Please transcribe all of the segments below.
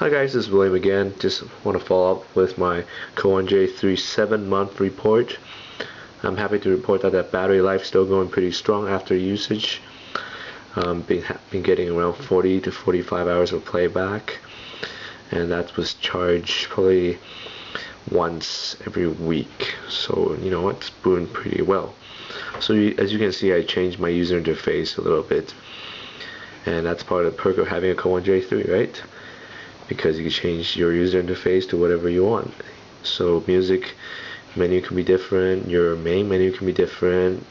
Hi guys, this is William again. Just want to follow up with my cowon J3 7-month report. I'm happy to report that battery life is still going pretty strong after usage. Been getting around 40 to 45 hours of playback, and that was charged probably once every week. So you know it's doing pretty well. So as you can see, I changed my user interface a little bit, and that's part of the perk of having a cowon J3, right? Because you can change your user interface to whatever you want. So music menu can be different, your main menu can be different,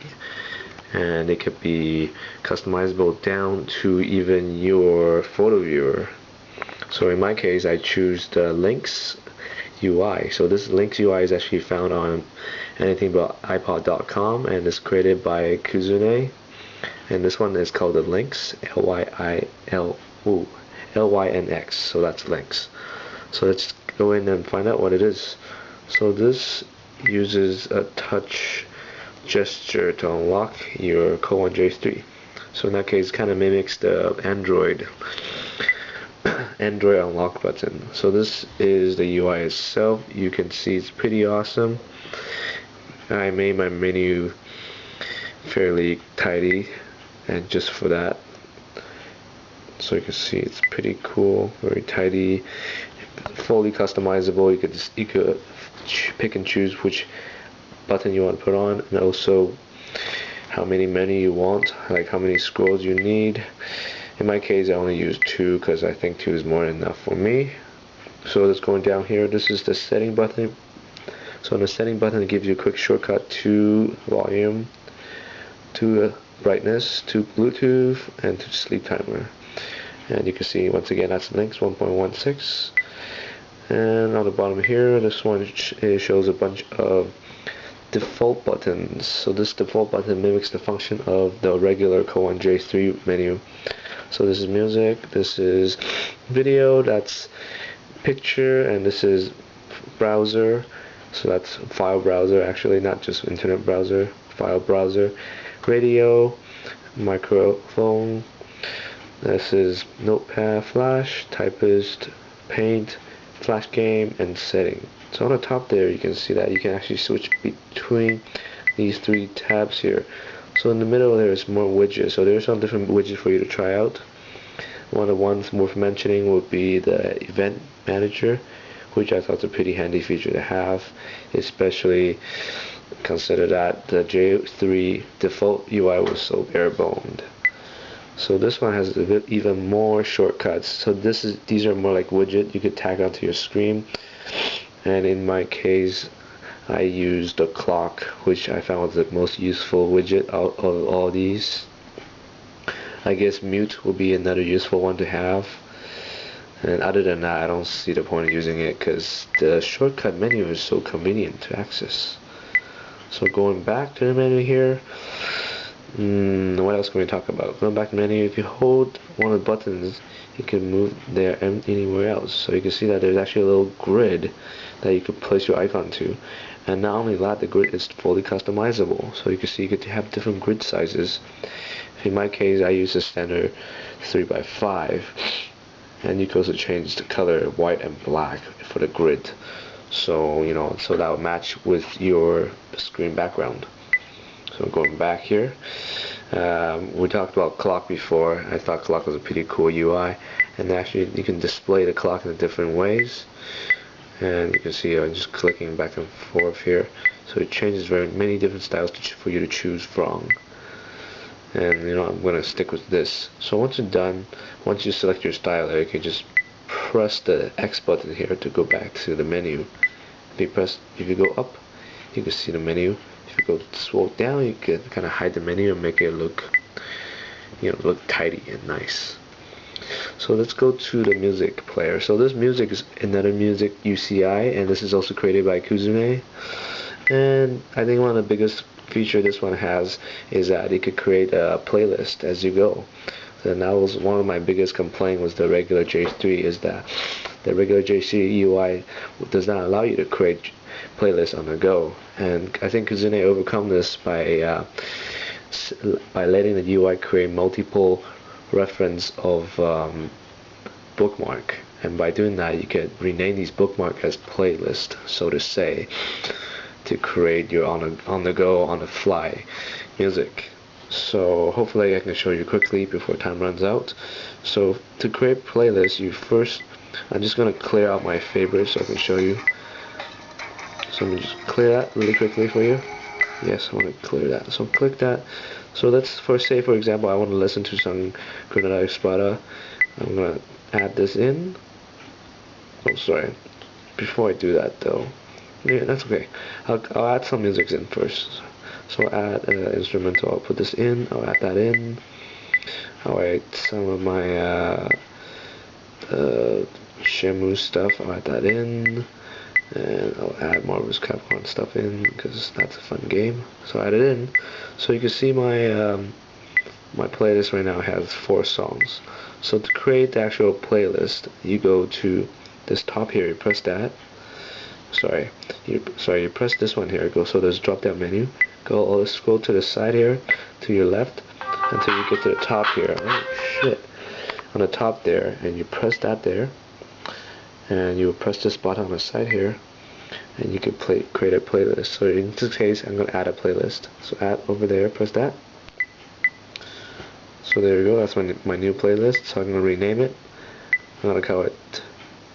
and it could be customizable down to even your photo viewer. So in my case, I choose the lynx UI. So this lynx UI is actually found on anything but iPod.com, and it's created by Kizune, and this one is called the lynx, Lynx, so that's lynx. So let's go in and find out what it is. So this uses a touch gesture to unlock your cowon J3. So in that case, kind of mimics the Android unlock button. So this is the UI itself. You can see it's pretty awesome. I made my menu fairly tidy, and just for that. So you can see it's pretty cool, very tidy, fully customizable. You could pick and choose which button you want to put on, and also how many menu you want, like how many scrolls you need. In my case, I only use 2 because I think 2 is more than enough for me. So let's go down here. This is the setting button. So on the setting button, it gives you a quick shortcut to volume, to brightness, to Bluetooth, and to sleep timer. And you can see once again that's lynx 1.16. And on the bottom here, this one shows a bunch of default buttons. So this default button mimics the function of the regular cowon J3 menu. So this is music, this is video, that's picture, and this is browser. So that's file browser, actually, not just internet browser, file browser, radio, microphone. This is notepad, flash, typist, paint, flash game, and setting. So on the top there, you can see that you can actually switch between these 3 tabs here. So in the middle there is more widgets. So there's some different widgets for you to try out. One of the ones worth mentioning would be the event manager, which I thought is a pretty handy feature to have, especially consider that the J3 default UI was so bare-boned. So this one has a bit even more shortcuts. So these are more like widget you could tag onto your screen. And in my case, I used the clock, which I found was the most useful widget out of all these. I guess mute will be another useful one to have. And other than that, I don't see the point of using it because the shortcut menu is so convenient to access. So going back to the menu here, what else can we talk about? Going back to the menu, if you hold one of the buttons, you can move there and anywhere else. So you can see that there's actually a little grid that you could place your icon to. And not only that, the grid is fully customizable. So you can see you could have different grid sizes. In my case, I use a standard 3x5, and you can also change the color white and black for the grid. So you know, so that will match with your screen background. So going back here, we talked about clock before. I thought clock was a pretty cool UI, and actually you can display the clock in different ways. And you can see I'm just clicking back and forth here, so it changes very many different styles for you to choose from. And you know, I'm going to stick with this. So once you're done, once you select your style, you can just press the X button here to go back to the menu. If you go up, you can see the menu. If you go scroll down, you can kind of hide the menu and make it look, look tidy and nice. So let's go to the music player. So this music is another music UCI, and this is also created by Kizune. And I think one of the biggest feature this one has is that it could create a playlist as you go. And that was one of my biggest complaints was the regular J3, is that the regular J3 UI does not allow you to create playlists on the go. And I think Kizune overcome this by letting the UI create multiple reference of bookmark. And by doing that, you can rename these bookmarks as playlist, so to say, to create your on the go, on the fly music. So hopefully I can show you quickly before time runs out. So to create playlists, I'm just gonna clear out my favorites so I can show you. So let me just clear that really quickly for you. Yes, I want to clear that. So click that. So let's first say, for example, I want to listen to some Granada Espada. I'm gonna add this in. Oh, sorry. Before I do that, though, yeah, that's okay. I'll add some music in first. So I'll add instrumental. I'll put this in. I'll add that in. I'll add some of my Shamu stuff. I'll add that in. And I'll add Marvel's Capcom stuff in because that's a fun game. So I add it in. So you can see my my playlist right now has 4 songs. So to create the actual playlist, you go to this top here. You press that. You press this one here. So there's drop down menu. Scroll to the side here, to your left, until you get to the top here. Oh shit! On the top there, and you press that there. And you press this button on the side here, and you can create a playlist. So in this case, I'm going to add a playlist. So add over there, press that. So there you go, that's my new playlist. So I'm going to rename it. I'm going to call it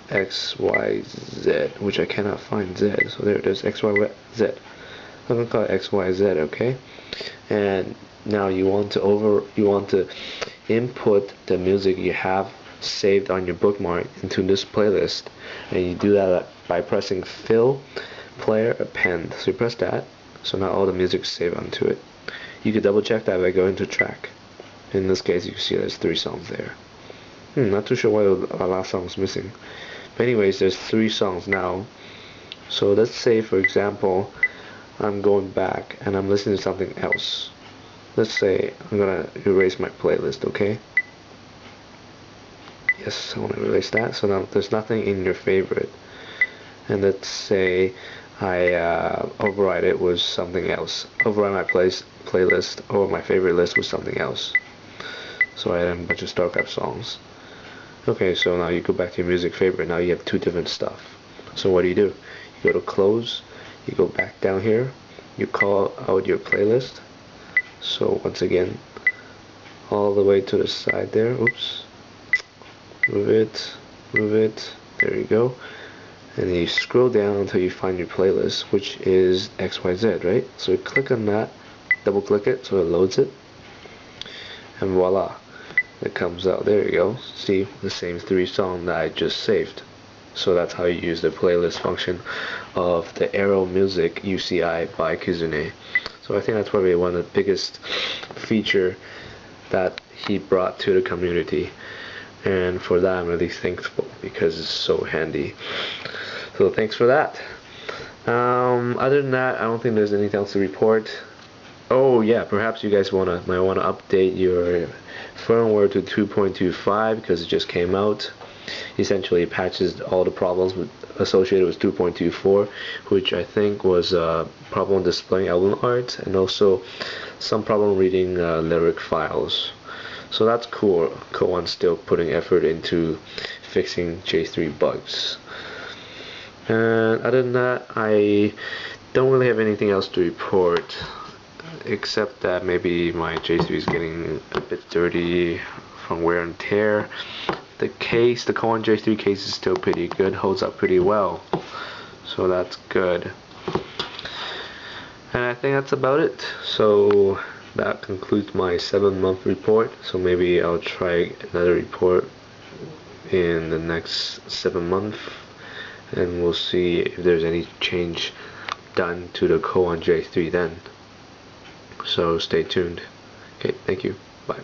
XYZ, which I cannot find Z. So there it is, XYZ. I'm going to call it XYZ, okay? And now you want to input the music you have saved on your bookmark into this playlist, and you do that by pressing fill player append. So you press that, so now all the music is saved onto it. You can double check that by going to track. In this case, you can see there's 3 songs there. Not too sure why the last song is missing, but anyways, there's 3 songs now. So let's say, for example, I'm going back and I'm listening to something else. Let's say I'm gonna erase my playlist, okay? Yes, I want to erase that. So now there's nothing in your favorite. And let's say I override it with something else. Override my playlist or my favorite list with something else. So I add a bunch of StarCraft songs. Okay, so now you go back to your music favorite. Now you have 2 different stuff. So what do? You go to close. You go back down here. You call out your playlist. So once again, all the way to the side there. Oops. Move it, there you go. And then you scroll down until you find your playlist, which is XYZ, right? So you click on that, double click it so it loads it, and voila, it comes out. There you go. See, the same 3 songs that I just saved. So that's how you use the playlist function of the Aero Music UCI by Kizune. So I think that's probably one of the biggest feature that he brought to the community. And for that, I'm really thankful because it's so handy. So thanks for that. Other than that, I don't think there's anything else to report. Oh yeah, perhaps you guys might wanna update your firmware to 2.25 because it just came out. Essentially, it patches all the problems associated with 2.24, which I think was a problem displaying album art and also some problem reading lyric files. So that's cool. Cowon's still putting effort into fixing J3 bugs. And other than that, I don't really have anything else to report, except that maybe my J3 is getting a bit dirty from wear and tear. The Cowon J3 case is still pretty good, holds up pretty well. So that's good. And I think that's about it. So that concludes my 7-month report. So maybe I'll try another report in the next 7 months, and we'll see if there's any change done to the Cowon J3 then. So stay tuned. Okay, thank you. Bye.